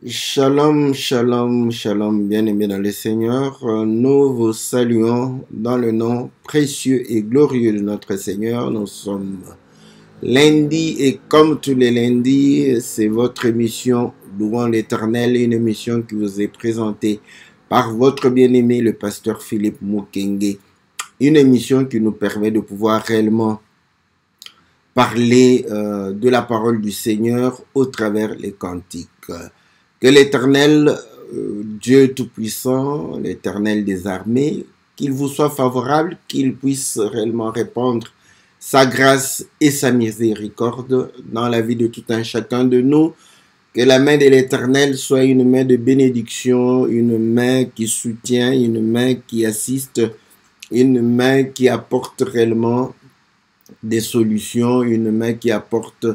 Shalom, shalom, shalom, bien-aimés dans le Seigneur. Nous vous saluons dans le nom précieux et glorieux de notre Seigneur. Nous sommes lundi et comme tous les lundis, c'est votre émission Louant l'Éternel, une émission qui vous est présentée par votre bien-aimé, le pasteur Philippe Mukenge. Une émission qui nous permet de pouvoir réellement parler de la parole du Seigneur au travers les cantiques. Que l'Éternel, Dieu Tout-Puissant, l'Éternel des armées, qu'il vous soit favorable, qu'il puisse réellement répandre sa grâce et sa miséricorde dans la vie de tout un chacun de nous. Que la main de l'Éternel soit une main de bénédiction, une main qui soutient, une main qui assiste, une main qui apporte réellement des solutions, une main qui apporte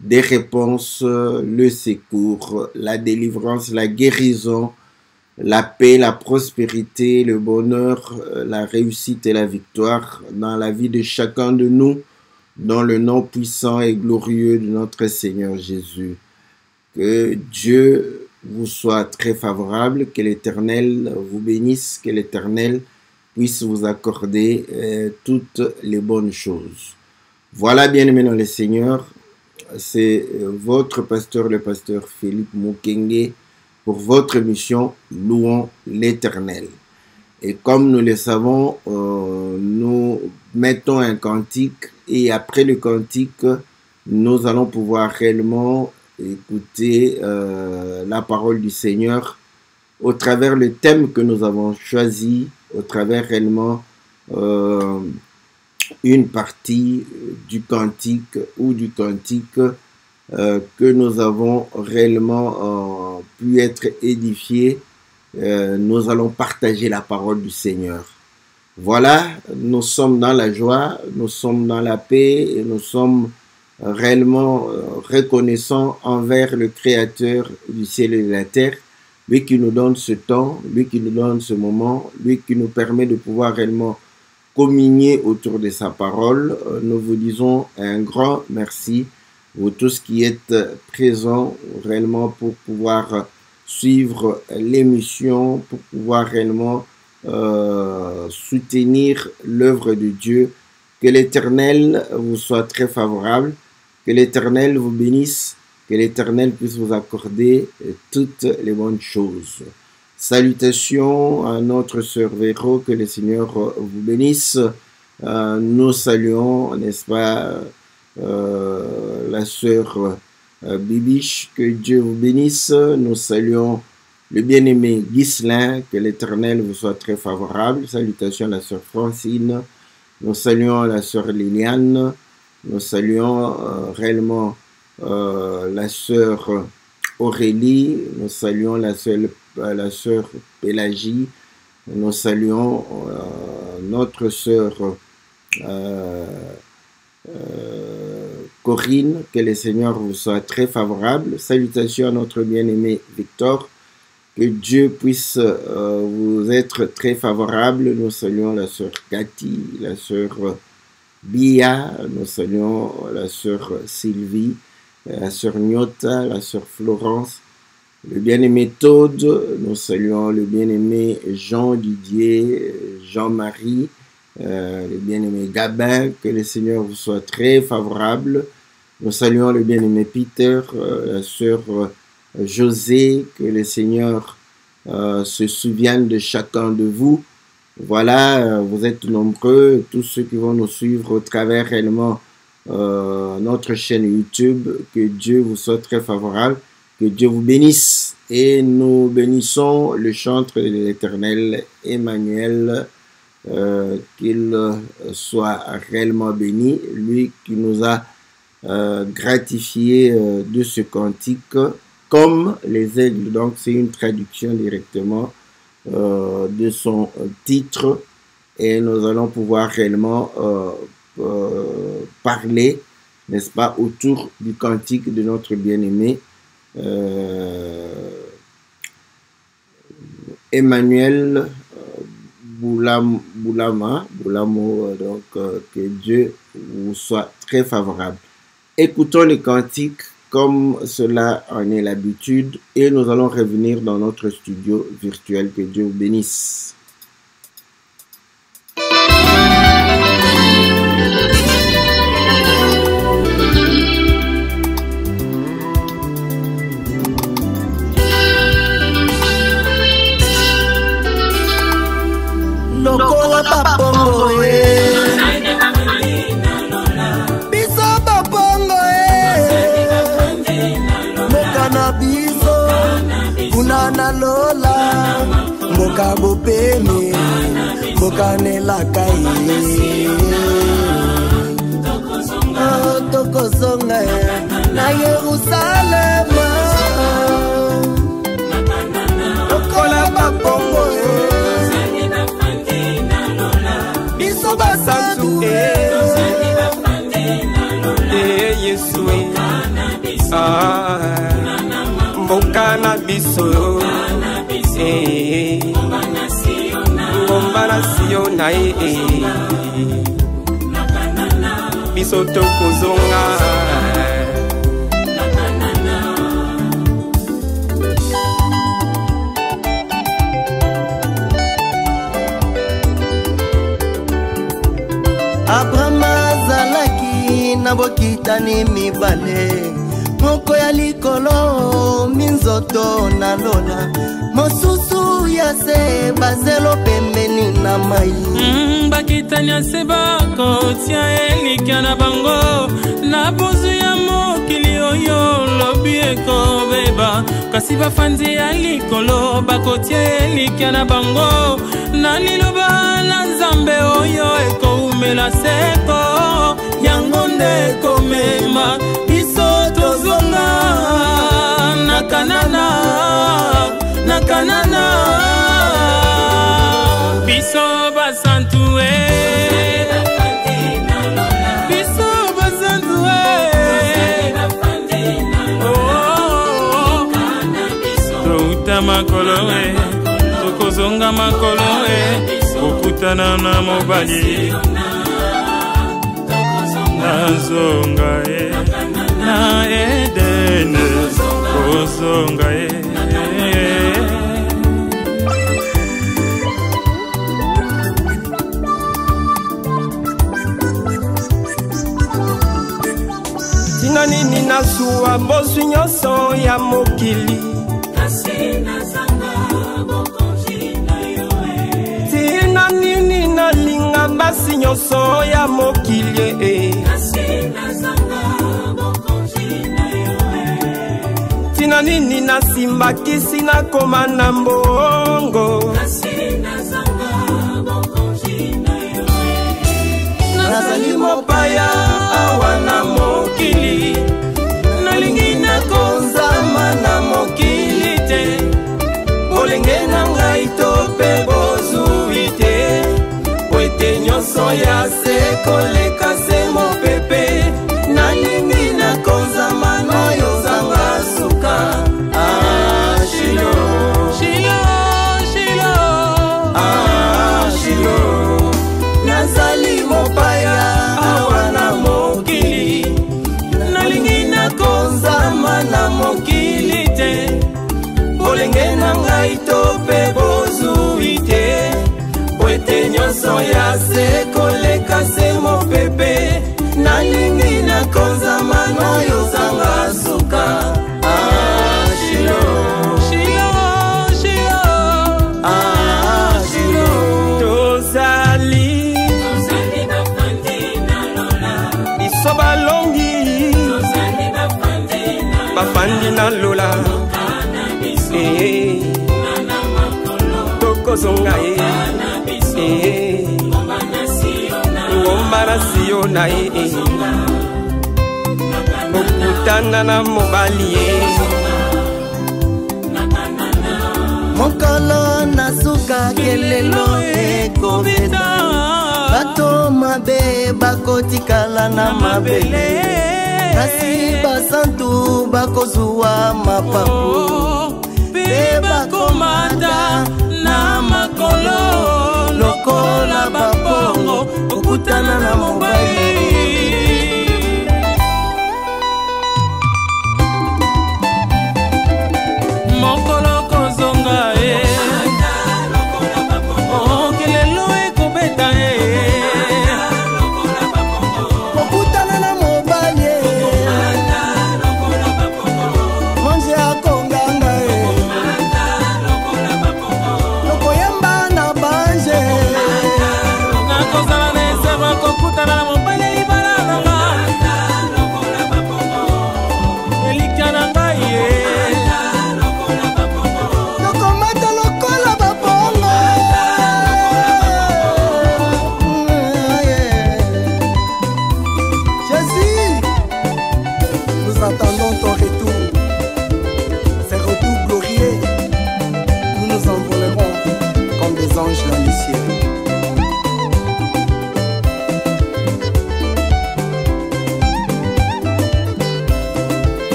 des réponses, le secours, la délivrance, la guérison, la paix, la prospérité, le bonheur, la réussite et la victoire dans la vie de chacun de nous, dans le nom puissant et glorieux de notre Seigneur Jésus. Que Dieu vous soit très favorable, que l'Éternel vous bénisse, que l'Éternel puisse vous accorder toutes les bonnes choses. Voilà, bien-aimés dans le Seigneur, c'est votre pasteur, le pasteur Philippe Mukenge, pour votre émission Louons l'Éternel. Et comme nous le savons, nous mettons un cantique et après le cantique, nous allons pouvoir réellement écouter la parole du Seigneur au travers le thème que nous avons choisi, au travers réellement une partie du cantique ou du cantique que nous avons réellement pu être édifiés. Nous allons partager la parole du Seigneur. Voilà, nous sommes dans la joie, nous sommes dans la paix et nous sommes réellement reconnaissants envers le Créateur du ciel et de la terre, lui qui nous donne ce temps, lui qui nous donne ce moment, lui qui nous permet de pouvoir réellement communier autour de sa parole. Nous vous disons un grand merci, vous tous qui êtes présents réellement pour pouvoir suivre l'émission, pour pouvoir réellement soutenir l'œuvre de Dieu. Que l'Éternel vous soit très favorable, que l'Éternel vous bénisse, que l'Éternel puisse vous accorder toutes les bonnes choses. Salutations à notre sœur Véro, que le Seigneur vous bénisse. Nous saluons, n'est-ce pas, la sœur Bibiche, que Dieu vous bénisse. Nous saluons le bien-aimé Ghislain, que l'Éternel vous soit très favorable. Salutations à la sœur Francine. Nous saluons la sœur Liliane. Nous saluons réellement la sœur Aurélie. Nous saluons la sœur Pélagie. Nous saluons notre sœur Corinne, que le Seigneur vous soit très favorable. Salutations à notre bien-aimé Victor, que Dieu puisse vous être très favorable. Nous saluons la sœur Cathy, la sœur Bia, nous saluons la sœur Sylvie, la sœur Nyota, la sœur Florence, le bien-aimé Todd, nous saluons le bien-aimé Jean-Didier, Jean-Marie, le bien-aimé Gabin, que le Seigneur vous soit très favorable. Nous saluons le bien-aimé Peter, la sœur José, que le Seigneur se souvienne de chacun de vous. Voilà, vous êtes nombreux, tous ceux qui vont nous suivre au travers réellement notre chaîne YouTube. Que Dieu vous soit très favorable, que Dieu vous bénisse. Et nous bénissons le chantre de l'Éternel, Emmanuel, qu'il soit réellement béni, lui qui nous a gratifié de ce cantique, comme les aigles. Donc c'est une traduction directement de son titre, et nous allons pouvoir réellement parler, n'est-ce pas, autour du cantique de notre bien-aimé Emmanuel Boulamo, donc que Dieu vous soit très favorable. Écoutons le cantique comme cela en est l'habitude et nous allons revenir dans notre studio virtuel. Que Dieu vous bénisse. Lokola papongo biso papongo mokana biso kunana lola moka bopeme mokanelaka tokozonga na Yerusalema lokola papongo Basantu Yesu mboka na biso ngomba na Siona biso tokozonga Abraham azalaki na bokitani mibale moko ya likolo minzoto na lola mosusu ya se bazelo pembeni na mai bakitani ya se bakotia elikya na bango na bozu ya mokili oyo lobi ekobeba kasi bafandi ya likolo bakotia elikya na bango na liloba na Nzambe oyo ekoumela seko yango nde komema biso tozonga na Kanana biso basantu biso basantu touta makolo tokozonga makolo okutana na mobali nazonga na Eden kozonga tina nini nasuwa boswi nyonso ya mokili tina nini nalinga basi nyonso ya mokili tina nini nasimbakisi nakoma na mbongo nazali mopaya awa na mokili nalingi nakonzama na mokili te bolenge na ngai to mpe bozwi te po ete nyonso ya se koleka se mopepe nalingi nakonzama noyo zanga suka Shilo Shilo nazali mopaya awa na mokili nalingi nakonzama na mokili te bolenge na ngai to mpe bozwi te po ete nyonso ya se koleka se mopepe nalingi nakonzama noyo zanga suka tozali biso balongi bafandi na lola tokozonga ngomba na Siona okutana na mobali mokolo na suka kelelo ekobeta bato mabe bakotikala na mabele kasi basantu bakozwa mapapu pe bakomata na makolo lokola bapongo okutana na mobali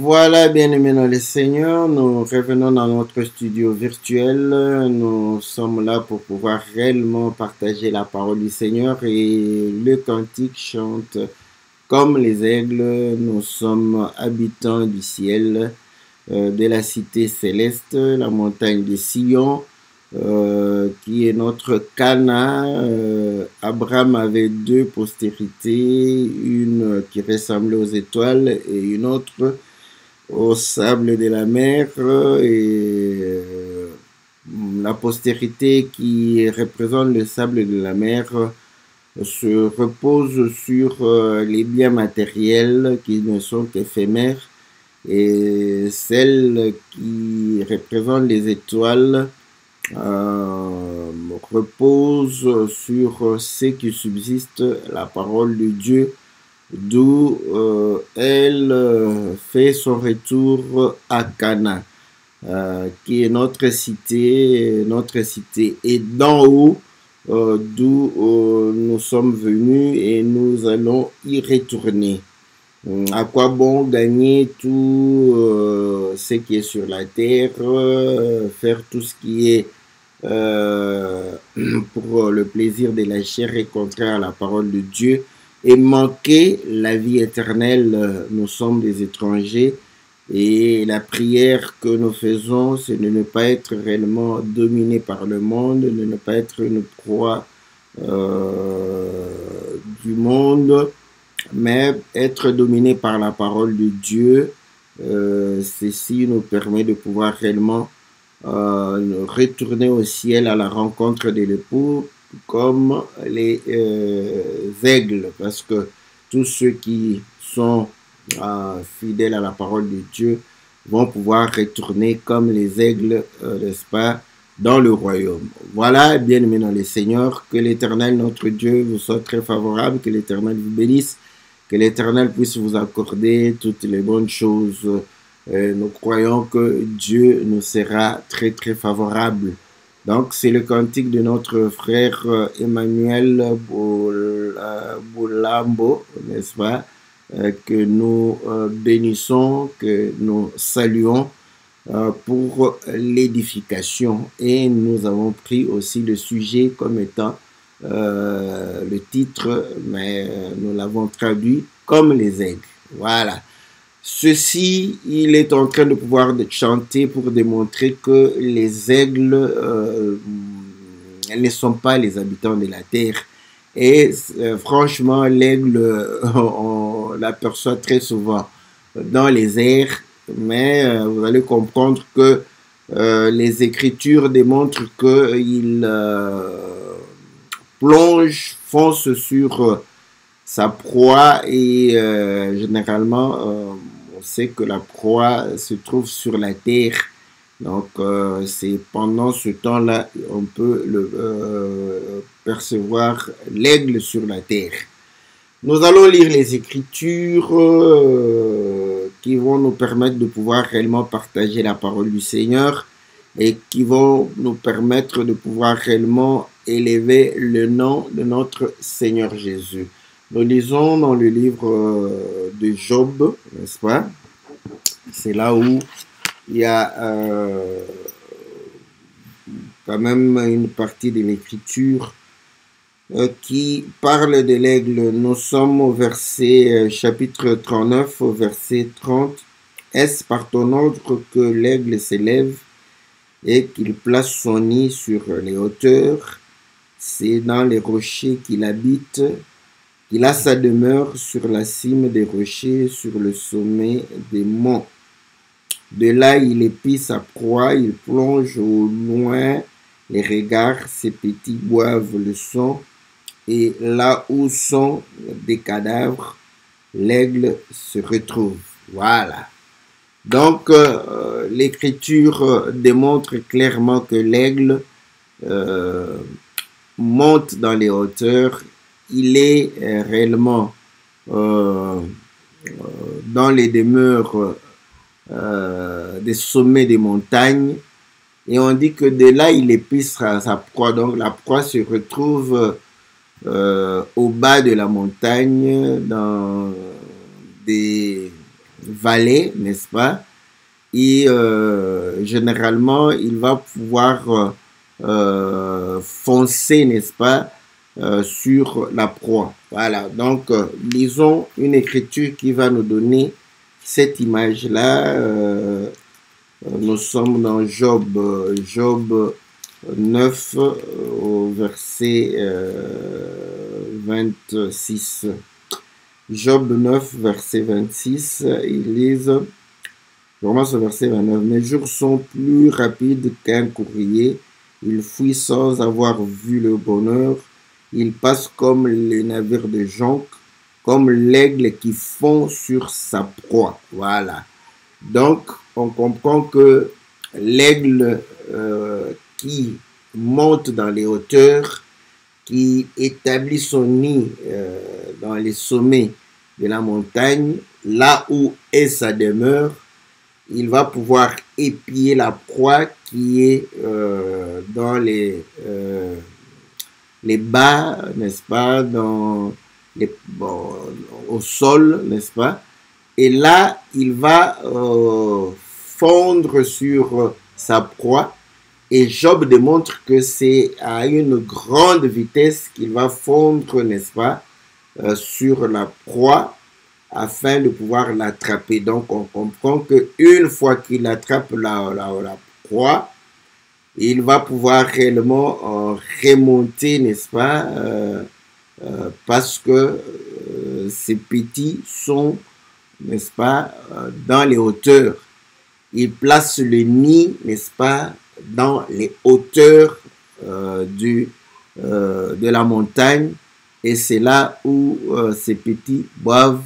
Voilà, bien-aimés dans le Seigneur, nous revenons dans notre studio virtuel. Nous sommes là pour pouvoir réellement partager la parole du Seigneur et le cantique chante comme les aigles. Nous sommes habitants du ciel, de la cité céleste, la montagne de Sion, qui est notre Canaan. Abraham avait deux postérités, une qui ressemblait aux étoiles et une autre au sable de la mer, et la postérité qui représente le sable de la mer se repose sur les biens matériels qui ne sont qu'éphémères, et celle qui représente les étoiles repose sur ce qui subsiste, la parole de Dieu, d'où elle fait son retour à Cana, qui est notre cité et d'en haut, d'où nous sommes venus et nous allons y retourner. À quoi bon gagner tout ce qui est sur la terre, faire tout ce qui est pour le plaisir de la chair et contraire à la parole de Dieu, et manquer la vie éternelle. Nous sommes des étrangers et la prière que nous faisons, c'est de ne pas être réellement dominé par le monde, de ne pas être une proie du monde, mais être dominé par la parole de Dieu. Ceci nous permet de pouvoir réellement retourner au ciel à la rencontre de l'époux, comme les aigles, parce que tous ceux qui sont fidèles à la parole de Dieu vont pouvoir retourner comme les aigles, n'est-ce pas, dans le royaume. Voilà, bien-aimés dans le Seigneur, que l'Éternel, notre Dieu, vous soit très favorable, que l'Éternel vous bénisse, que l'Éternel puisse vous accorder toutes les bonnes choses. Nous croyons que Dieu nous sera très très favorable. Donc, c'est le cantique de notre frère Emmanuel Boulambo, n'est-ce pas, que nous bénissons, que nous saluons pour l'édification. Et nous avons pris aussi le sujet comme étant le titre, mais nous l'avons traduit comme les aigles. Voilà. Ceci, il est en train de pouvoir chanter pour démontrer que les aigles, elles ne sont pas les habitants de la terre. Et franchement, l'aigle, on l'aperçoit très souvent dans les airs, mais vous allez comprendre que les Écritures démontrent qu'il plonge, fonce sur sa proie, et généralement on sait que la proie se trouve sur la terre. Donc c'est pendant ce temps-là on peut percevoir l'aigle sur la terre. Nous allons lire les Écritures qui vont nous permettre de pouvoir réellement partager la parole du Seigneur et qui vont nous permettre de pouvoir réellement élever le nom de notre Seigneur Jésus. Nous lisons dans le livre de Job, n'est-ce pas? C'est là où il y a quand même une partie de l'Écriture qui parle de l'aigle. Nous sommes au verset chapitre 39, au verset 30. Est-ce par ton ordre que l'aigle s'élève et qu'il place son nid sur les hauteurs? C'est dans les rochers qu'il habite. Il a sa demeure sur la cime des rochers, sur le sommet des monts. De là, il épie sa proie, il plonge au loin les regards, ses petits boivent le sang, et là où sont des cadavres, l'aigle se retrouve. Voilà. Donc, l'Écriture démontre clairement que l'aigle monte dans les hauteurs. Il est réellement dans les demeures des sommets des montagnes, et on dit que de là il épie sa proie. Donc la proie se retrouve au bas de la montagne, dans des vallée, n'est-ce pas? Et généralement, il va pouvoir foncer, n'est-ce pas, sur la proie. Voilà, donc lisons une écriture qui va nous donner cette image-là. Nous sommes dans Job 9 au verset 26. Job 9, verset 26, ils lisent, je commence au verset 29, « Mes jours sont plus rapides qu'un courrier, ils fuient sans avoir vu le bonheur, ils passent comme les navires de jonque, comme l'aigle qui fond sur sa proie. » Voilà. Donc, on comprend que l'aigle qui monte dans les hauteurs, qui établit son nid dans les sommets de la montagne, là où est sa demeure, il va pouvoir épier la proie qui est dans les bas, n'est-ce pas, au sol, n'est-ce pas? Et là, il va fondre sur sa proie. Et Job démontre que c'est à une grande vitesse qu'il va fondre, n'est-ce pas, sur la proie afin de pouvoir l'attraper. Donc, on comprend qu'une fois qu'il attrape la proie, il va pouvoir réellement remonter, n'est-ce pas, parce que ces petits sont, n'est-ce pas, dans les hauteurs. Il place le nid, n'est-ce pas, dans les hauteurs de la montagne, et c'est là où ces petits boivent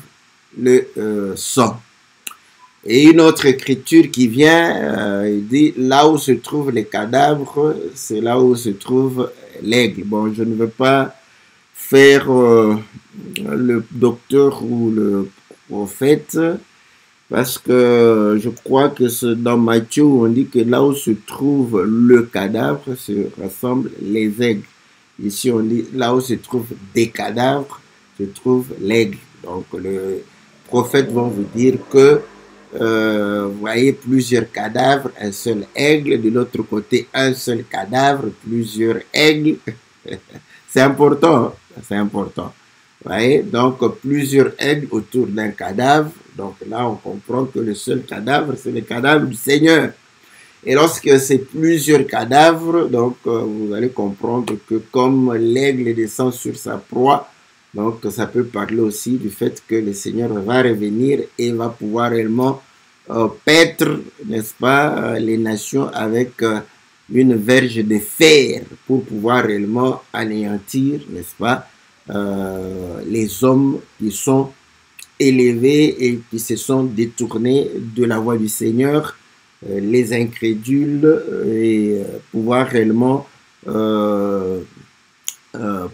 le sang. Et une autre écriture qui vient, il dit, là où se trouvent les cadavres, c'est là où se trouve l'aigle. Bon, je ne veux pas faire le docteur ou le prophète, parce que je crois que dans Matthieu, on dit que là où se trouve le cadavre, se rassemblent les aigles. Ici, on dit là où se trouvent des cadavres, se trouve l'aigle. Donc, les prophètes vont vous dire que vous voyez plusieurs cadavres, un seul aigle, de l'autre côté, un seul cadavre, plusieurs aigles. C'est important, hein? C'est important. Vous voyez, donc plusieurs aigles autour d'un cadavre. Donc là, on comprend que le seul cadavre, c'est le cadavre du Seigneur. Et lorsque c'est plusieurs cadavres, donc vous allez comprendre que comme l'aigle descend sur sa proie, donc ça peut parler aussi du fait que le Seigneur va revenir et va pouvoir réellement paître, n'est-ce pas, les nations avec une verge de fer pour pouvoir réellement anéantir, n'est-ce pas, les hommes qui sont élevés et qui se sont détournés de la voie du Seigneur, les incrédules, et pouvoir réellement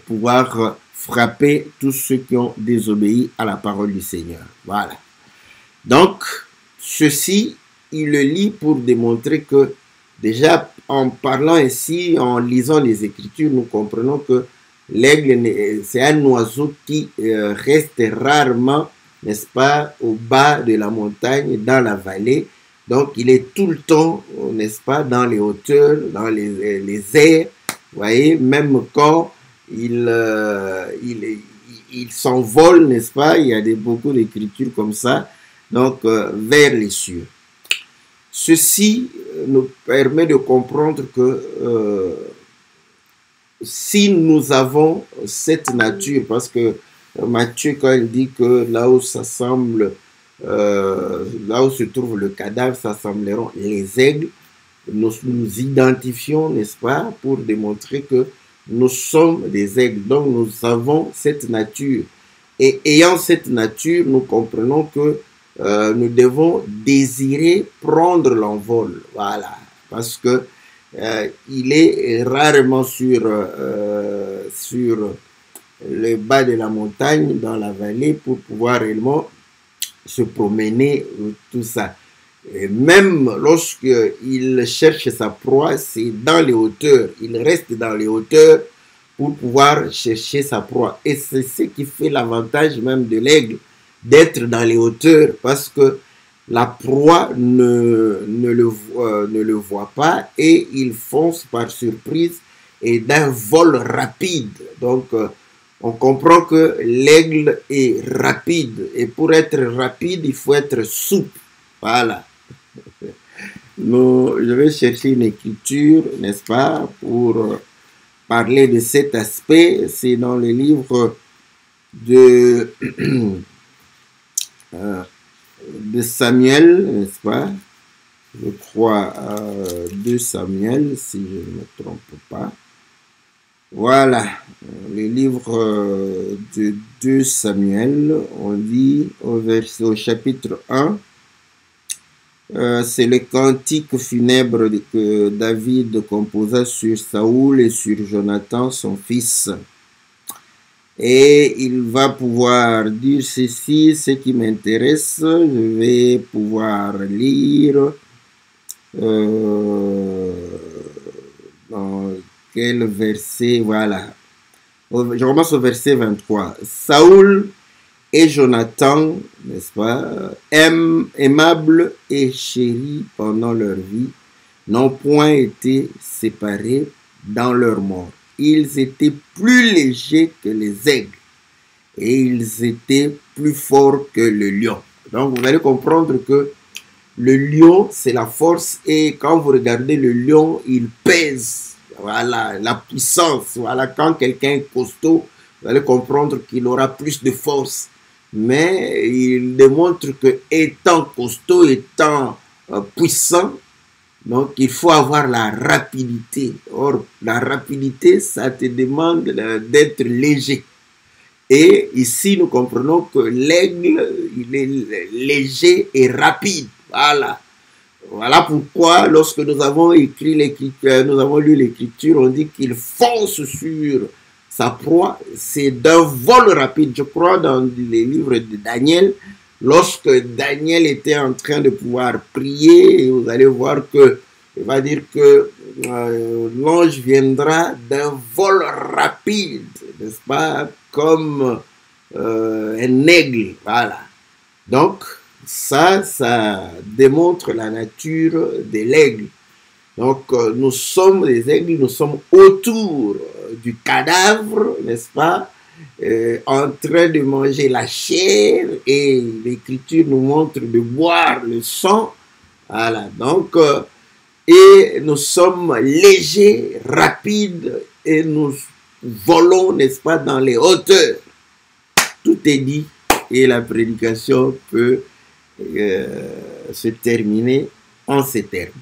pouvoir frapper tous ceux qui ont désobéi à la parole du Seigneur. Voilà. Donc, ceci, il le lit pour démontrer que déjà, en parlant ici, en lisant les Écritures, nous comprenons que l'aigle, c'est un oiseau qui reste rarement, n'est-ce pas, au bas de la montagne, dans la vallée. Donc, il est tout le temps, n'est-ce pas, dans les hauteurs, dans les airs. Vous voyez, même quand il s'envole, n'est-ce pas, il y a beaucoup d'écritures comme ça, donc vers les cieux. Ceci nous permet de comprendre que si nous avons cette nature, parce que Matthieu, quand il dit que là où s'assemble, là où se trouve le cadavre, s'assembleront les aigles, nous nous identifions, n'est-ce pas, pour démontrer que nous sommes des aigles. Donc nous avons cette nature. Et ayant cette nature, nous comprenons que nous devons désirer prendre l'envol. Voilà. Parce que il est rarement sur le bas de la montagne, dans la vallée, pour pouvoir réellement se promener, tout ça. Et même lorsqu'il cherche sa proie, c'est dans les hauteurs. Il reste dans les hauteurs pour pouvoir chercher sa proie. Et c'est ce qui fait l'avantage même de l'aigle, d'être dans les hauteurs, parce que la proie ne le voit pas et il fonce par surprise et d'un vol rapide. Donc, on comprend que l'aigle est rapide. Et pour être rapide, il faut être souple. Voilà. Je vais chercher une écriture, n'est-ce pas, pour parler de cet aspect. C'est dans le livre de Samuel, n'est-ce pas? Je crois 2 Samuel, si je ne me trompe pas. Voilà, le livre de 2 Samuel, on dit au chapitre 1, c'est le cantique funèbre que David composa sur Saoul et sur Jonathan, son fils. Et il va pouvoir dire ceci, ce qui m'intéresse, je vais pouvoir lire dans quel verset, voilà. Je commence au verset 23. Saoul et Jonathan, n'est-ce pas, aimables et chéris pendant leur vie, n'ont point été séparés dans leur mort. Ils étaient plus légers que les aigles et ils étaient plus forts que le lion. Donc vous allez comprendre que le lion, c'est la force et quand vous regardez le lion, il pèse. Voilà, la puissance. Voilà, quand quelqu'un est costaud, vous allez comprendre qu'il aura plus de force. Mais il démontre que étant costaud, étant puissant, donc il faut avoir la rapidité. Or, la rapidité, ça te demande d'être léger. Et ici, nous comprenons que l'aigle, il est léger et rapide. Voilà. Voilà pourquoi, lorsque nous avons écrit l'écriture, nous avons lu l'écriture, on dit qu'il fonce sur sa proie. C'est d'un vol rapide. Je crois dans les livres de Daniel, lorsque Daniel était en train de pouvoir prier, vous allez voir que, il va dire que l'ange viendra d'un vol rapide, n'est-ce pas, comme un aigle. Voilà. Donc, ça démontre la nature de l'aigle. Donc, nous sommes des aigles, nous sommes autour du cadavre, n'est-ce pas, en train de manger la chair, et l'Écriture nous montre de boire le sang. Voilà, donc, et nous sommes légers, rapides, et nous volons, n'est-ce pas, dans les hauteurs. Tout est dit, et la prédication peut se terminer en ces termes.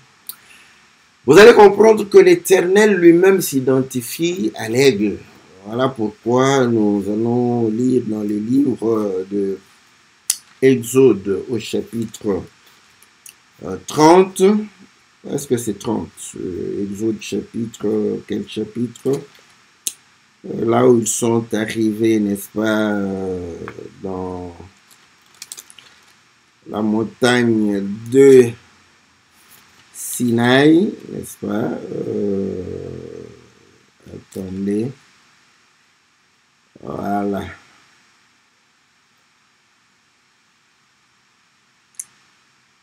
Vous allez comprendre que l'Éternel lui-même s'identifie à l'aigle. Voilà pourquoi nous allons lire dans le livre de Exode au chapitre 30. Est-ce que c'est 30? Exode chapitre, quel chapitre? Là où ils sont arrivés, n'est-ce pas, dans la montagne de Sinaï, n'est-ce pas? Attendez. Voilà.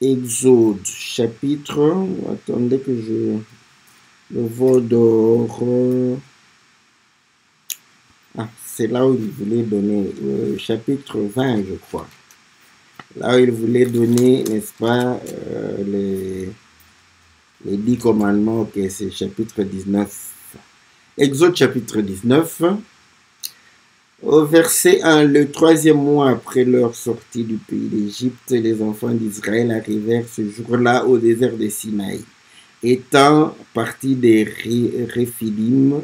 Exode, chapitre. Attendez que je le vois dehors. Ah, c'est là où il voulait donner, chapitre 20, je crois. Là où il voulait donner, n'est-ce pas, les 10 commandements, ok, c'est chapitre 19. Exode chapitre 19, au verset 1, le 3e mois après leur sortie du pays d'Égypte, les enfants d'Israël arrivèrent ce jour-là au désert de Sinaï. Étant partis des Réphidim,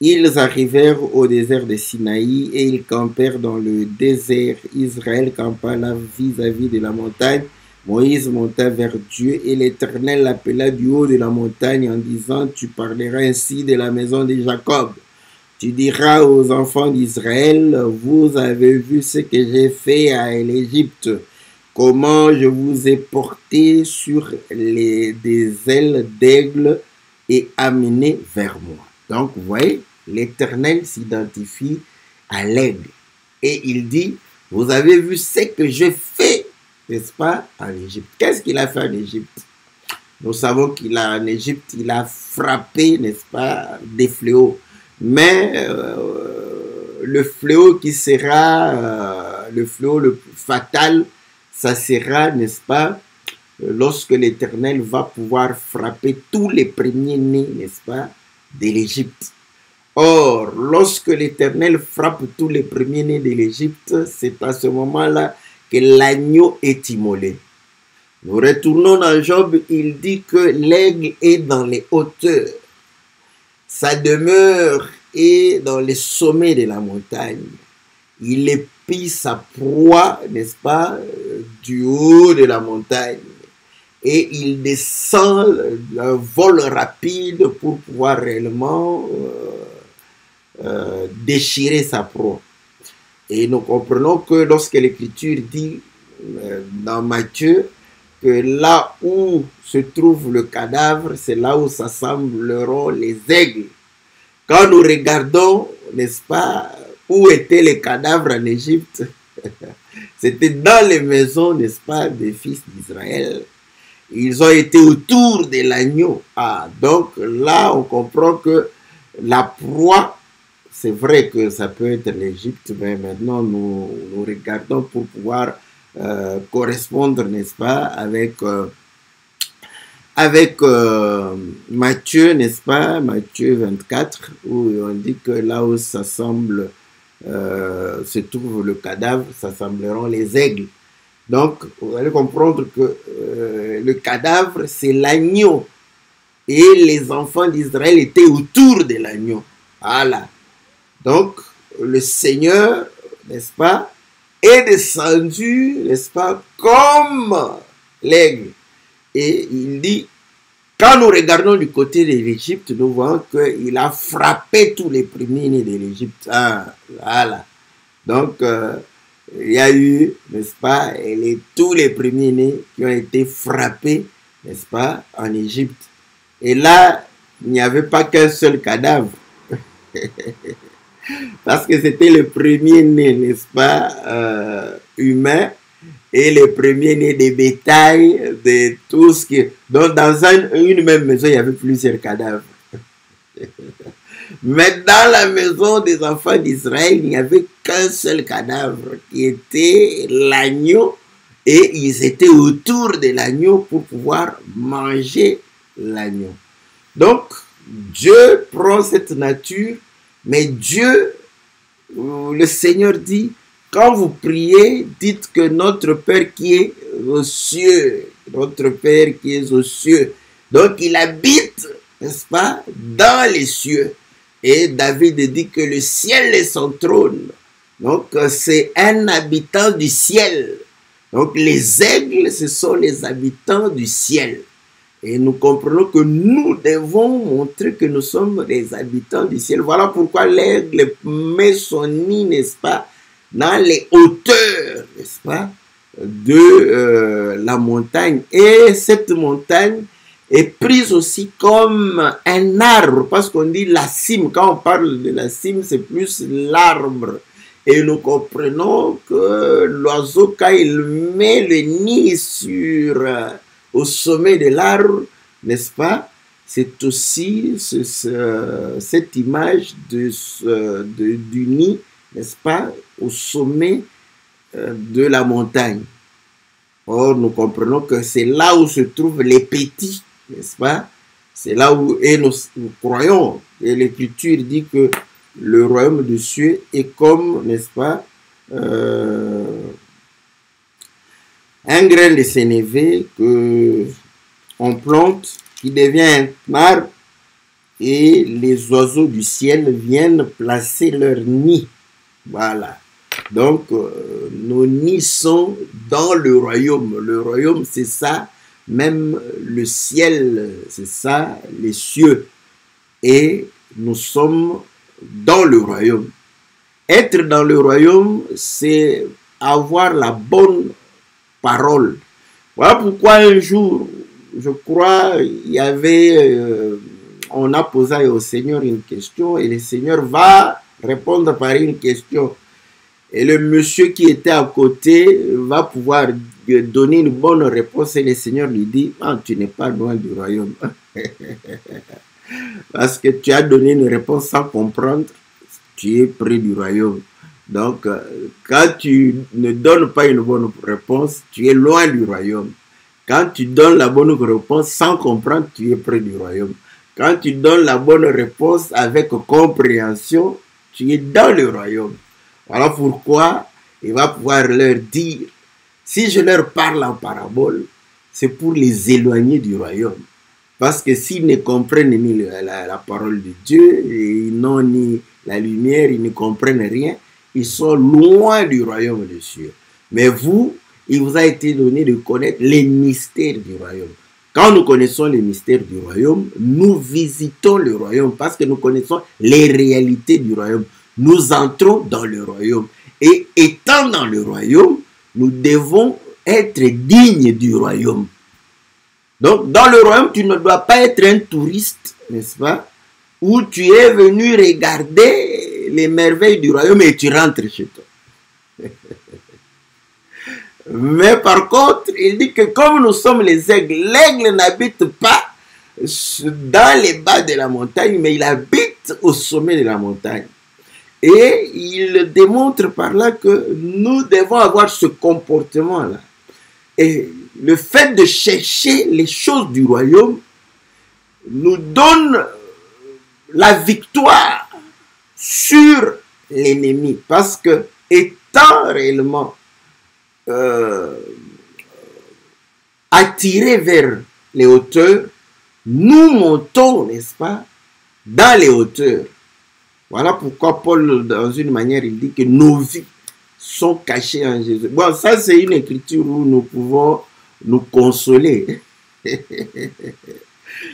ils arrivèrent au désert de Sinaï et ils campèrent dans le désert. Israël campa là vis-à-vis de la montagne. Moïse monta vers Dieu et l'Éternel l'appela du haut de la montagne en disant: tu parleras ainsi de la maison de Jacob. Tu diras aux enfants d'Israël: vous avez vu ce que j'ai fait à l'Égypte, comment je vous ai porté sur des ailes d'aigle et amené vers moi. Donc, vous voyez, l'Éternel s'identifie à l'aigle. Et il dit: vous avez vu ce que j'ai fait n'est-ce pas, en Égypte. Qu'est-ce qu'il a fait en Égypte? Nous savons qu'en Égypte, il a frappé, n'est-ce pas, des fléaux. Mais le fléau qui sera le fléau le plus fatal, ça sera, n'est-ce pas, lorsque l'Éternel va pouvoir frapper tous les premiers-nés, n'est-ce pas, de l'Égypte. Or, lorsque l'Éternel frappe tous les premiers-nés de l'Égypte, c'est à ce moment-là que l'agneau est immolé. Nous retournons dans Job, il dit que l'aigle est dans les hauteurs. Sa demeure est dans les sommets de la montagne. Il épie sa proie, n'est-ce pas, du haut de la montagne. Et il descend d'un vol rapide pour pouvoir réellement déchirer sa proie. Et nous comprenons que lorsque l'Écriture dit dans Matthieu que là où se trouve le cadavre, c'est là où s'assembleront les aigles. Quand nous regardons, n'est-ce pas, où étaient les cadavres en Égypte, c'était dans les maisons, n'est-ce pas, des fils d'Israël. Ils ont été autour de l'agneau. Ah, donc là, on comprend que la proie, c'est vrai que ça peut être l'Égypte, mais maintenant nous regardons pour pouvoir correspondre, n'est-ce pas, avec Matthieu, n'est-ce pas, Matthieu 24, où on dit que là où s'assemble, se trouve le cadavre, s'assembleront les aigles. Donc, vous allez comprendre que le cadavre, c'est l'agneau. Et les enfants d'Israël étaient autour de l'agneau. Voilà. Donc, le Seigneur, n'est-ce pas, est descendu, n'est-ce pas, comme l'aigle. Et il dit, quand nous regardons du côté de l'Égypte, nous voyons qu'il a frappé tous les premiers-nés de l'Égypte. Ah, voilà. Donc, il y a eu, n'est-ce pas, tous les premiers-nés qui ont été frappés, n'est-ce pas, en Égypte. Et là, il n'y avait pas qu'un seul cadavre. Parce que c'était le premier-né, n'est-ce pas, humain, et le premier-né des bétails, de tout ce qui... Donc, dans une même maison, il y avait plusieurs cadavres. Mais dans la maison des enfants d'Israël, il n'y avait qu'un seul cadavre, qui était l'agneau, et ils étaient autour de l'agneau pour pouvoir manger l'agneau. Donc, Dieu prend cette nature, mais Dieu, le Seigneur dit, quand vous priez, dites que notre Père qui est aux cieux, notre Père qui est aux cieux. Donc, il habite, n'est-ce pas, dans les cieux. Et David dit que le ciel est son trône. Donc, c'est un habitant du ciel. Donc, les aigles, ce sont les habitants du ciel. Et nous comprenons que nous devons montrer que nous sommes les habitants du ciel. Voilà pourquoi l'aigle met son nid, n'est-ce pas, dans les hauteurs, n'est-ce pas, de la montagne. Et cette montagne est prise aussi comme un arbre, parce qu'on dit la cime. Quand on parle de la cime, c'est plus l'arbre. Et nous comprenons que l'oiseau, quand il met le nid au sommet de l'arbre, n'est-ce pas, c'est aussi cette image du nid, n'est-ce pas, au sommet de la montagne. Or, nous comprenons que c'est là où se trouvent les petits, n'est-ce pas? C'est là où nous croyons. Et l'Écriture dit que le royaume des cieux est comme, n'est-ce pas, un grain de sénévé que on plante, qui devient un arbre, et les oiseaux du ciel viennent placer leur nid. Voilà. Donc, nos nids sont dans le royaume. Le royaume, c'est ça. Même le ciel, c'est ça, les cieux. Et nous sommes dans le royaume. Être dans le royaume, c'est avoir la bonne parole. Voilà pourquoi un jour, je crois, il y avait, on a posé au Seigneur une question et le Seigneur va répondre par une question. Et le monsieur qui était à côté va pouvoir donner une bonne réponse et le Seigneur lui dit, ah, tu n'es pas loin du royaume. Parce que tu as donné une réponse sans comprendre, tu es près du royaume. Donc, quand tu ne donnes pas une bonne réponse, tu es loin du royaume. Quand tu donnes la bonne réponse sans comprendre, tu es près du royaume. Quand tu donnes la bonne réponse avec compréhension, tu es dans le royaume. Voilà pourquoi il va pouvoir leur dire, si je leur parle en parabole, c'est pour les éloigner du royaume. Parce que s'ils ne comprennent ni la parole de Dieu, et ils n'ont ni la lumière, ils ne comprennent rien, ils sont loin du royaume des cieux. Mais vous, il vous a été donné de connaître les mystères du royaume. Quand nous connaissons les mystères du royaume, nous visitons le royaume parce que nous connaissons les réalités du royaume. Nous entrons dans le royaume. Et étant dans le royaume, nous devons être dignes du royaume. Donc, dans le royaume, tu ne dois pas être un touriste, n'est-ce pas? Où tu es venu regarder les merveilles du royaume et tu rentres chez toi. Mais par contre, il dit que comme nous sommes les aigles, l'aigle n'habite pas dans les bas de la montagne, mais il habite au sommet de la montagne. Et il démontre par là que nous devons avoir ce comportement-là. Et le fait de chercher les choses du royaume nous donne la victoire sur l'ennemi. Parce que, étant réellement attirés vers les hauteurs, nous montons, n'est-ce pas, dans les hauteurs. Voilà pourquoi Paul, dans une manière, il dit que nos vies sont cachées en Jésus. Bon, ça c'est une écriture où nous pouvons nous consoler.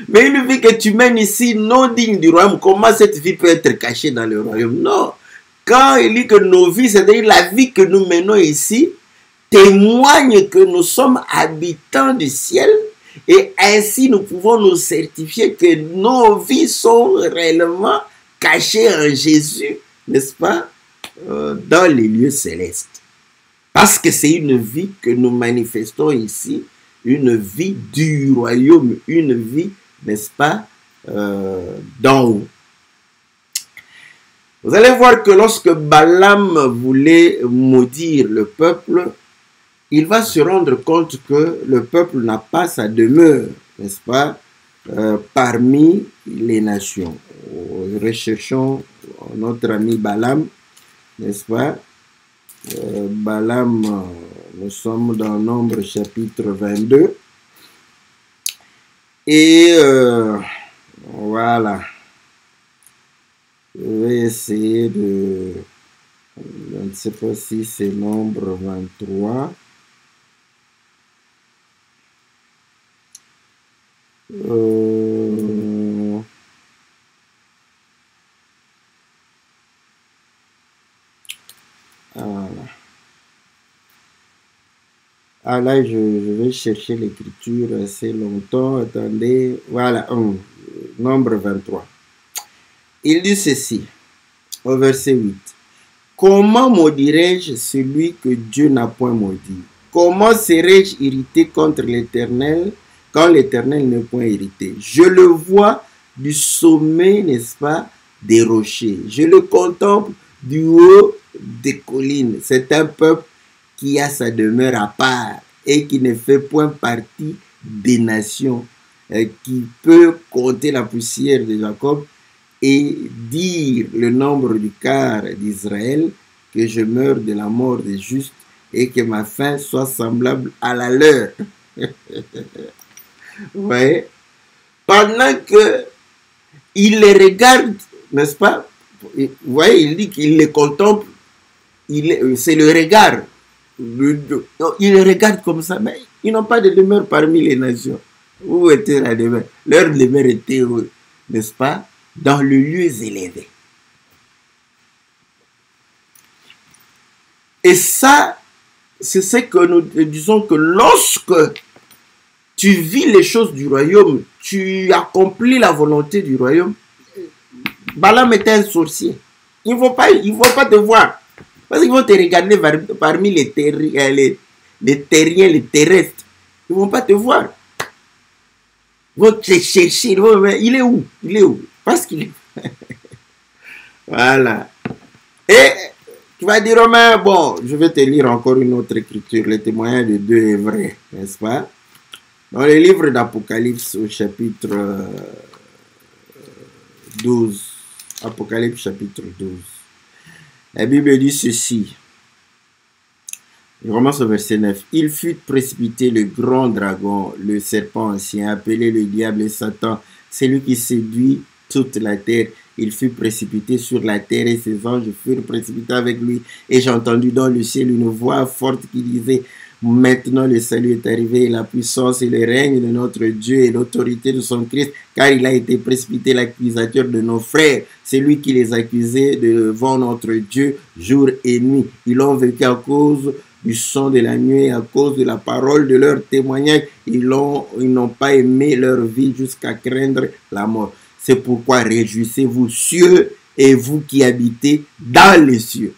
Mais une vie que tu mènes ici, non digne du royaume, comment cette vie peut être cachée dans le royaume? Non. Quand il dit que nos vies, c'est-à-dire la vie que nous menons ici, témoigne que nous sommes habitants du ciel et ainsi nous pouvons nous certifier que nos vies sont réellement cachées en Jésus, n'est-ce pas, dans les lieux célestes. Parce que c'est une vie que nous manifestons ici, une vie du royaume, une vie, n'est-ce pas, d'en haut. Vous allez voir que lorsque Balaam voulait maudire le peuple, il va se rendre compte que le peuple n'a pas sa demeure, n'est-ce pas, parmi les nations. Recherchons notre ami Balaam, n'est-ce pas? Balaam, nous sommes dans Nombre chapitre 22. Et voilà. Je vais essayer de... Je ne sais pas si c'est Nombre 23. Voilà. Ah là, je vais chercher l'écriture assez longtemps. Attendez. Voilà. Nombre 23. Il dit ceci, au verset 8. Comment maudirais-je celui que Dieu n'a point maudit? Comment serais-je irrité contre l'Éternel quand l'Éternel n'est point irrité? Je le vois du sommet, n'est-ce pas, des rochers. Je le contemple du haut des collines. C'est un peuple qui a sa demeure à part et qui ne fait point partie des nations, qui peut compter la poussière de Jacob et dire le nombre du quart d'Israël, que je meurs de la mort des justes et que ma fin soit semblable à la leur. Vous voyez? Pendant que il les regarde, n'est-ce pas? Vous voyez, il dit qu'il les contemple, c'est le regard. Il les regarde comme ça, mais ils n'ont pas de demeure parmi les nations. Où était la demeure? Leur demeure était, n'est-ce pas, dans le lieu élevé. Et ça, c'est ce que nous disons, que lorsque tu vis les choses du royaume, tu accomplis la volonté du royaume. Balaam était un sorcier. Il ne va pas te voir. Parce qu'ils vont te regarder parmi les terriens, les terrestres. Ils ne vont pas te voir. Ils vont te chercher. Il est où? Il est où? Parce qu'il est... Voilà. Et tu vas dire, Romain, bon, je vais te lire encore une autre écriture. Le témoignage de Dieu est vrai, n'est-ce pas? Dans le livre d'Apocalypse au chapitre 12. Apocalypse chapitre 12. La Bible dit ceci. Je commence au verset 9. Il fut précipité le grand dragon, le serpent ancien, appelé le diable et Satan, celui qui séduit toute la terre. Il fut précipité sur la terre et ses anges furent précipités avec lui. Et j'ai entendu dans le ciel une voix forte qui disait, maintenant le salut est arrivé et la puissance et le règne de notre Dieu et l'autorité de son Christ, car il a été précipité l'accusateur de nos frères, celui qui les accusait devant notre Dieu jour et nuit. Ils l'ont vécu à cause du son de la nuit, à cause de la parole de leur témoignage. Ils n'ont pas aimé leur vie jusqu'à craindre la mort. C'est pourquoi réjouissez-vous, cieux, et vous qui habitez dans les cieux.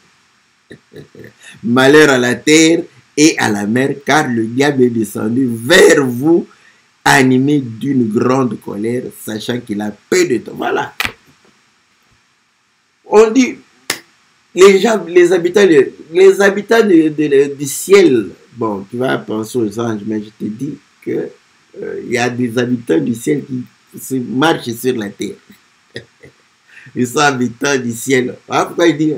Malheur à la terre et à la mer, car le diable est descendu vers vous, animé d'une grande colère, sachant qu'il a peu de temps. Voilà. On dit, les habitants du ciel, bon, tu vas penser aux anges, mais je te dis que il y a des habitants du ciel qui marchent sur la terre. Ils sont habitants du ciel. Voilà pourquoi il dit,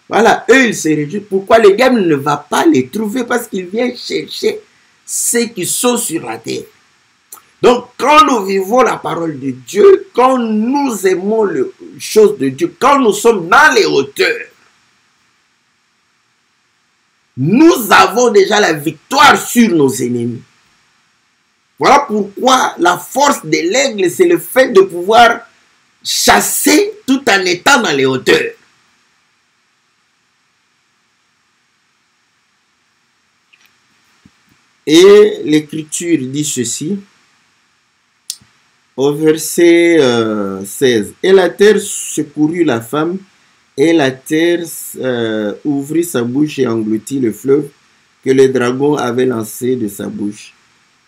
voilà, eux, ils se réjouissent. Pourquoi le diable ne va pas les trouver? Parce qu'il vient chercher ceux qui sont sur la terre. Donc, quand nous vivons la parole de Dieu, quand nous aimons les choses de Dieu, quand nous sommes dans les hauteurs, nous avons déjà la victoire sur nos ennemis. Voilà pourquoi la force de l'aigle, c'est le fait de pouvoir chasser tout en étant dans les hauteurs. Et l'Écriture dit ceci, au verset 16. Et la terre secourut la femme, et la terre ouvrit sa bouche et engloutit le fleuve que le dragon avait lancé de sa bouche.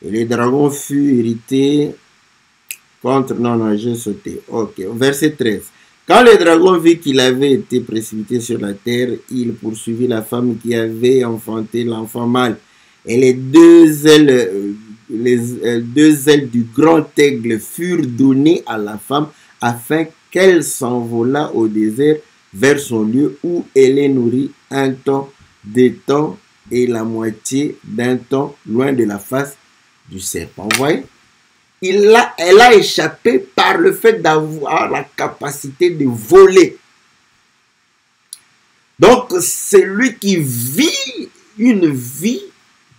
Et le dragon fut irrité contre... Non, j'ai sauté. Ok, verset 13. Quand le dragon vit qu'il avait été précipité sur la terre, il poursuivit la femme qui avait enfanté l'enfant mâle. Et les deux ailes du grand aigle furent données à la femme afin qu'elle s'envolât au désert vers son lieu où elle est nourrie un temps, 2 temps et la moitié d'un temps loin de la face du serpent. Vous voyez? Elle a échappé par le fait d'avoir la capacité de voler. Donc, celui qui vit une vie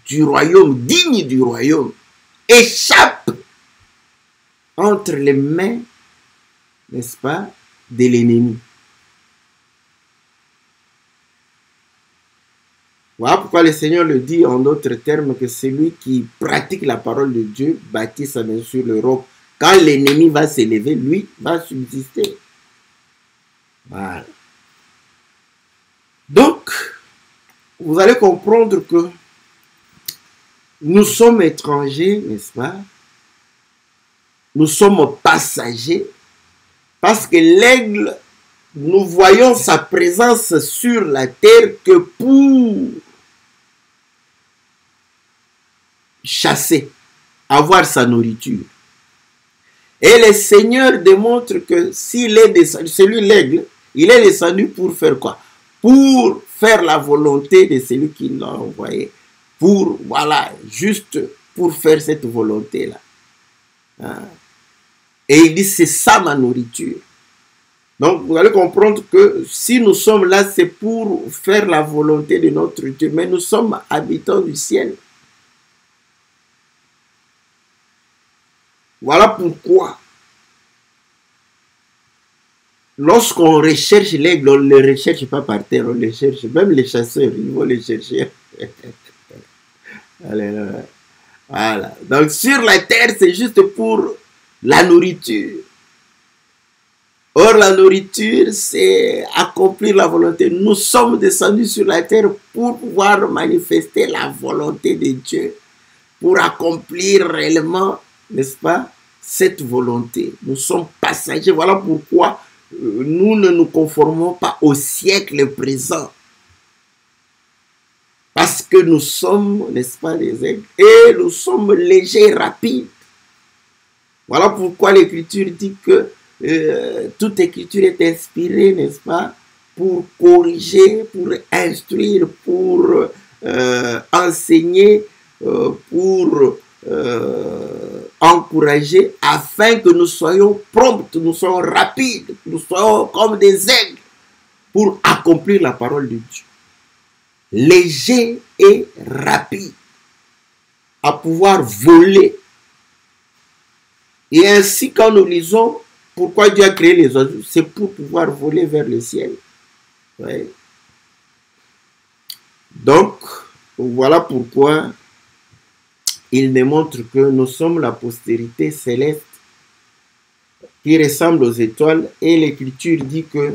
du royaume, digne du royaume, échappe entre les mains, n'est-ce pas, de l'ennemi. Voilà pourquoi le Seigneur le dit en d'autres termes que celui qui pratique la parole de Dieu bâtit sa maison sur le roc. Quand l'ennemi va s'élever, lui va subsister. Voilà. Donc, vous allez comprendre que nous sommes étrangers, n'est-ce pas? Nous sommes passagers parce que l'aigle, nous voyons sa présence sur la terre que pour chasser, avoir sa nourriture. Et le Seigneur démontre que s'il est descendu, celui l'aigle, il est descendu pour faire quoi? Pour faire la volonté de celui qui l'a envoyé. Pour, voilà, juste pour faire cette volonté-là. Hein? Et il dit, c'est ça ma nourriture. Donc, vous allez comprendre que si nous sommes là, c'est pour faire la volonté de notre Dieu. Mais nous sommes habitants du ciel. Voilà pourquoi, lorsqu'on recherche l'aigle, on ne le recherche pas par terre, on le cherche. Même les chasseurs, ils vont le chercher. Alléluia. Voilà. Donc, sur la terre, c'est juste pour la nourriture. Or, la nourriture, c'est accomplir la volonté. Nous sommes descendus sur la terre pour pouvoir manifester la volonté de Dieu, pour accomplir réellement, n'est-ce pas, cette volonté. Nous sommes passagers. Voilà pourquoi nous ne nous conformons pas au siècle présent. Parce que nous sommes, n'est-ce pas, les aigles, et nous sommes légers et rapides. Voilà pourquoi l'Écriture dit que toute écriture est inspirée, n'est-ce pas, pour corriger, pour instruire, pour enseigner, pour encourager, afin que nous soyons prompts, nous soyons rapides, nous soyons comme des aigles pour accomplir la parole de Dieu. Léger et rapide, à pouvoir voler. Et ainsi, quand nous lisons pourquoi Dieu a créé les oiseaux, c'est pour pouvoir voler vers le ciel. Ouais. Donc, voilà pourquoi il démontre que nous sommes la postérité céleste qui ressemble aux étoiles. Et l'Écriture dit que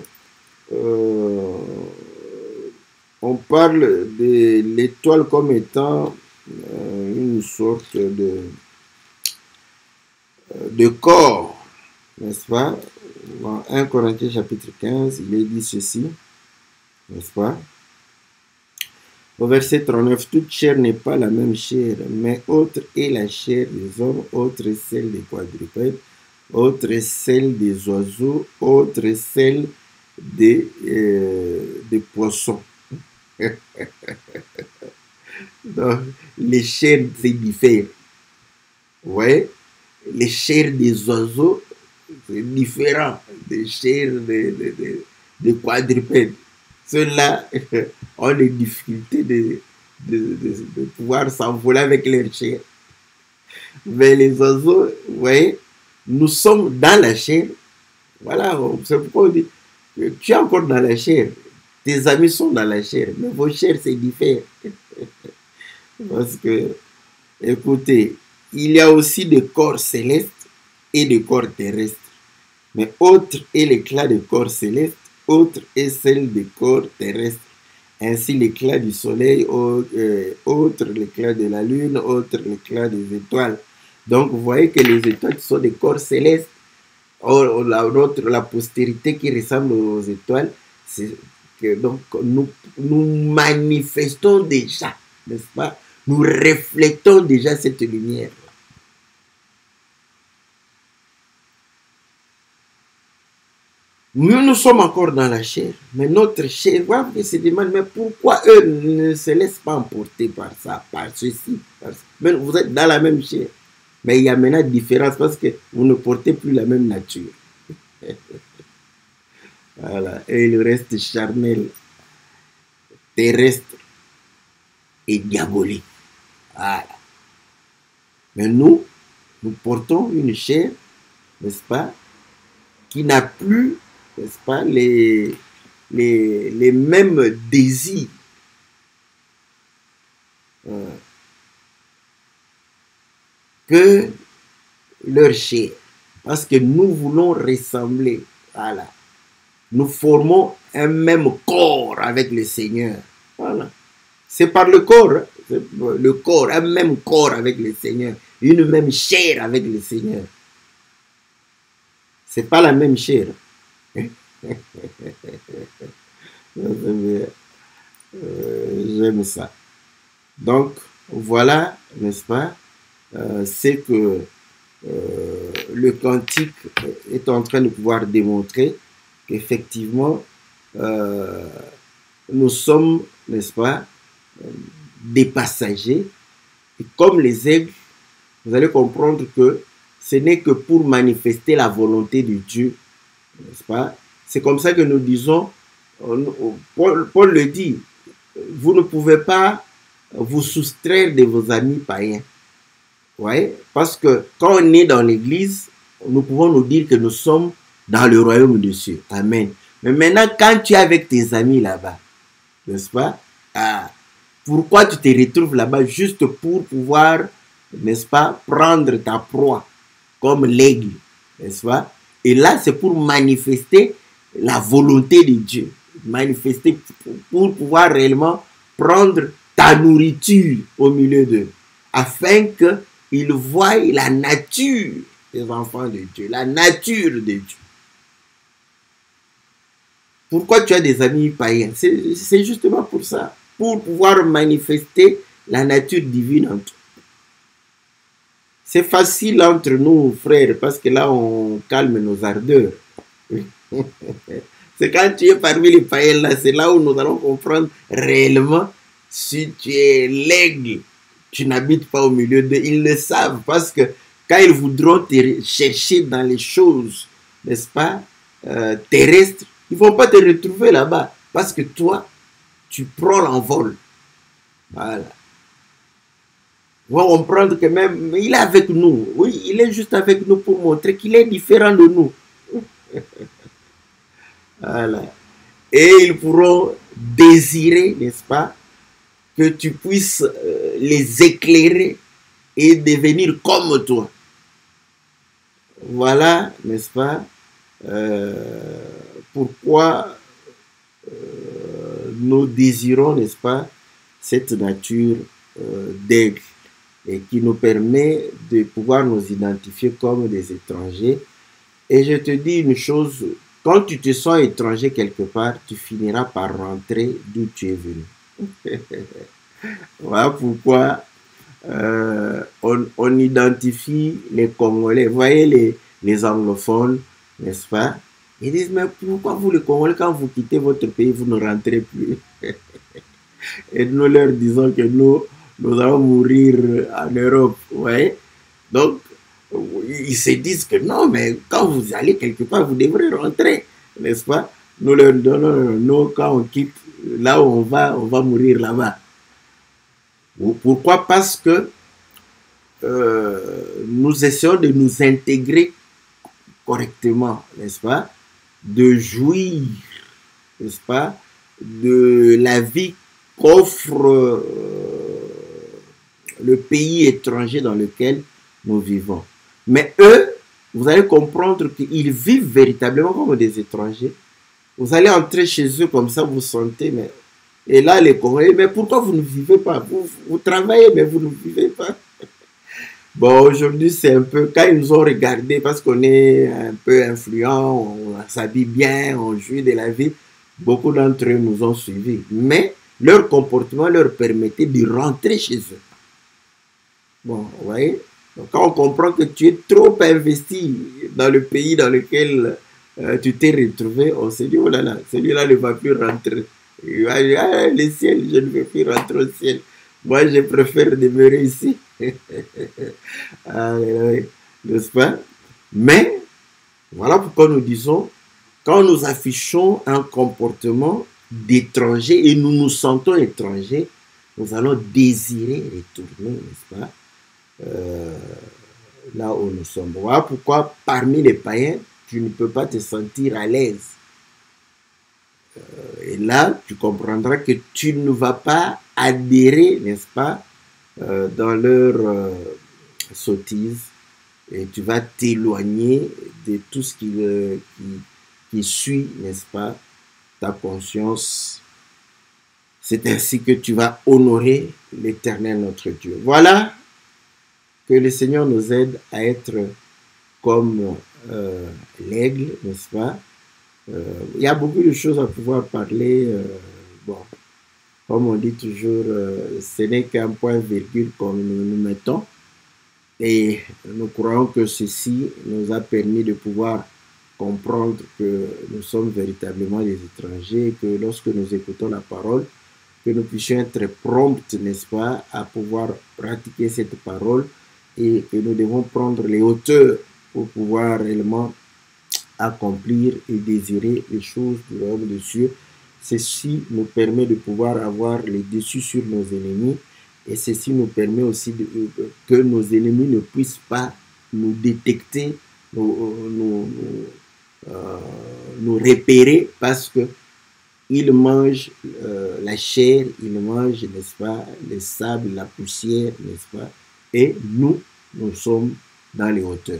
on parle de l'étoile comme étant une sorte de corps. N'est-ce pas? Dans 1 Corinthiens chapitre 15, il est dit ceci, n'est-ce pas? Au verset 39, toute chair n'est pas la même chair, mais autre est la chair des hommes, autre est celle des quadrupèdes, autre est celle des oiseaux, autre est celle des poissons. Donc, les chairs, c'est différent. Ouais, les chairs des oiseaux, c'est différent des chairs de quadrupèdes. Ceux-là ont des difficultés de pouvoir s'envoler avec leur chair. Mais les oiseaux, vous voyez, nous sommes dans la chair. Voilà, c'est pourquoi on dit que tu es encore dans la chair. Tes amis sont dans la chair, mais vos chairs, c'est différent. Parce que, écoutez, il y a aussi des corps célestes et des corps terrestres. Mais autre est l'éclat des corps célestes, autre est celle des corps terrestres. Ainsi l'éclat du soleil, autre l'éclat de la lune, autre l'éclat des étoiles. Donc vous voyez que les étoiles sont des corps célestes. Or, la postérité qui ressemble aux étoiles, c'est que donc nous manifestons déjà, n'est-ce pas? Nous reflétons déjà cette lumière. Nous sommes encore dans la chair, mais notre chair, voilà, se demande, mais pourquoi eux ne se laissent pas emporter par ça, par ceci, mais vous êtes dans la même chair. Mais il y a maintenant une différence parce que vous ne portez plus la même nature. Voilà, et il reste charnel, terrestre et diabolique. Voilà. Mais nous portons une chair, n'est-ce pas, qui n'a plus, n'est-ce pas, les mêmes désirs. Que leur chair. Parce que nous voulons ressembler. Voilà. Nous formons un même corps avec le Seigneur. Voilà. C'est par le corps. Le corps, un même corps avec le Seigneur. Une même chair avec le Seigneur. C'est pas la même chair. J'aime ça. Donc, voilà, n'est-ce pas? C'est que le cantique est en train de pouvoir démontrer qu'effectivement nous sommes, n'est-ce pas, des passagers, et comme les aigles, vous allez comprendre que ce n'est que pour manifester la volonté de Dieu, n'est-ce pas? C'est comme ça que nous disons, Paul le dit, vous ne pouvez pas vous soustraire de vos amis païens. Ouais, parce que quand on est dans l'église, nous pouvons nous dire que nous sommes dans le royaume de Dieu. Amen. Mais maintenant, quand tu es avec tes amis là-bas, n'est-ce pas? Pourquoi tu te retrouves là-bas juste pour pouvoir, n'est-ce pas, prendre ta proie comme l'aigle, n'est-ce pas? Et là, c'est pour manifester la volonté de Dieu. Manifester pour pouvoir réellement prendre ta nourriture au milieu d'eux. Afin qu'ils voient la nature des enfants de Dieu. La nature de Dieu. Pourquoi tu as des amis païens? C'est justement pour ça. Pour pouvoir manifester la nature divine en toi. C'est facile entre nous, frères, parce que là, on calme nos ardeurs. C'est quand tu es parmi les païens, là, c'est là où nous allons comprendre réellement si tu es l'aigle. Tu n'habites pas au milieu d'eux. Ils le savent, parce que quand ils voudront te chercher dans les choses, n'est-ce pas, terrestres, ils ne vont pas te retrouver là-bas, parce que toi, tu prends l'envol. Voilà. On va comprendre que même, il est avec nous. Oui, il est juste avec nous pour montrer qu'il est différent de nous. Voilà. Et ils pourront désirer, n'est-ce pas, que tu puisses les éclairer et devenir comme toi. Voilà, n'est-ce pas, pourquoi nous désirons, n'est-ce pas, cette nature d'aigle, et qui nous permet de pouvoir nous identifier comme des étrangers. Et je te dis une chose, quand tu te sens étranger quelque part, tu finiras par rentrer d'où tu es venu. Voilà pourquoi on identifie les Congolais. Vous voyez les anglophones, n'est-ce pas? Ils disent, mais pourquoi vous les Congolais, quand vous quittez votre pays, vous ne rentrez plus? Et nous leur disons que nous allons mourir en Europe. Ouais. Donc, ils se disent que non, mais quand vous allez quelque part, vous devrez rentrer, n'est-ce pas? Nous leur disons, non, quand on quitte, là où on va mourir là-bas. Pourquoi? Parce que nous essayons de nous intégrer correctement, n'est-ce pas? De jouir, n'est-ce pas? De la vie qu'offre le pays étranger dans lequel nous vivons. Mais eux, vous allez comprendre qu'ils vivent véritablement comme des étrangers. Vous allez entrer chez eux comme ça, vous sentez, mais... Et là, les Congolais, mais pourquoi vous ne vivez pas? Vous travaillez, mais vous ne vivez pas. Bon, aujourd'hui, c'est un peu... Quand ils nous ont regardé, parce qu'on est un peu influents, on s'habille bien, on jouit de la vie, beaucoup d'entre eux nous ont suivis. Mais leur comportement leur permettait de rentrer chez eux. Bon, vous voyez? Donc, quand on comprend que tu es trop investi dans le pays dans lequel tu t'es retrouvé, on s'est dit, oh là là, celui-là ne va plus rentrer. Il va dire, ah, le ciel, je ne vais plus rentrer au ciel. Moi, je préfère demeurer ici. N'est-ce pas? Mais, voilà pourquoi nous disons, quand nous affichons un comportement d'étranger et nous nous sentons étrangers, nous allons désirer retourner, n'est-ce pas, là où nous sommes. Voilà pourquoi parmi les païens, tu ne peux pas te sentir à l'aise. Et là, tu comprendras que tu ne vas pas adhérer, n'est-ce pas, dans leur sottise, et tu vas t'éloigner de tout ce qui suit, n'est-ce pas, ta conscience. C'est ainsi que tu vas honorer l'Éternel notre Dieu. Voilà, que le Seigneur nous aide à être comme l'aigle, n'est-ce pas? Il y a beaucoup de choses à pouvoir parler. Bon, comme on dit toujours, ce n'est qu'un point-virgule comme nous mettons. Et nous croyons que ceci nous a permis de pouvoir comprendre que nous sommes véritablement des étrangers, que lorsque nous écoutons la parole, que nous puissions être prompts, n'est-ce pas, à pouvoir pratiquer cette parole, et que nous devons prendre les hauteurs pour pouvoir réellement accomplir et désirer les choses du royaume de Dieu. Ceci nous permet de pouvoir avoir les dessus sur nos ennemis, et ceci nous permet aussi que nos ennemis ne puissent pas nous détecter, nous repérer, parce que ils mangent la chair, ils mangent, n'est-ce pas, les sables, la poussière, n'est-ce pas, et nous sommes dans les hauteurs.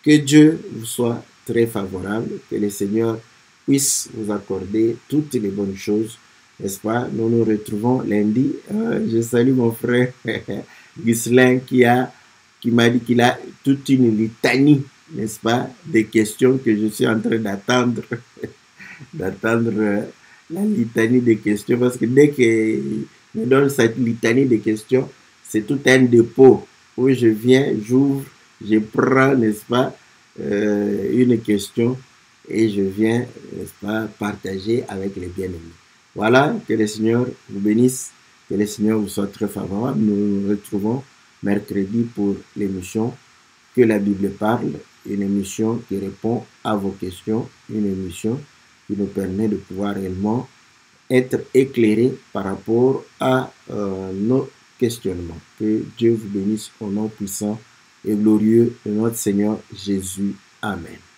Que Dieu vous soit très favorable. Que le Seigneur puisse vous accorder toutes les bonnes choses, n'est-ce pas? Nous nous retrouvons lundi. Je salue mon frère Ghislain qui m'a dit qu'il a toute une litanie, n'est-ce pas, des questions que je suis en train d'attendre, d'attendre la litanie des questions, parce que dès qu'il me donne cette litanie des questions, c'est tout un dépôt où je viens, j'ouvre, je prends, n'est-ce pas, une question et je viens, n'est-ce pas, partager avec les bien-aimés. Voilà, que le Seigneur vous bénisse, que le Seigneur vous soit très favorable. Nous nous retrouvons mercredi pour l'émission Que la Bible parle, une émission qui répond à vos questions, une émission qui nous permet de pouvoir réellement être éclairés par rapport à nos questionnements. Que Dieu vous bénisse au nom puissant et glorieux de notre Seigneur Jésus. Amen.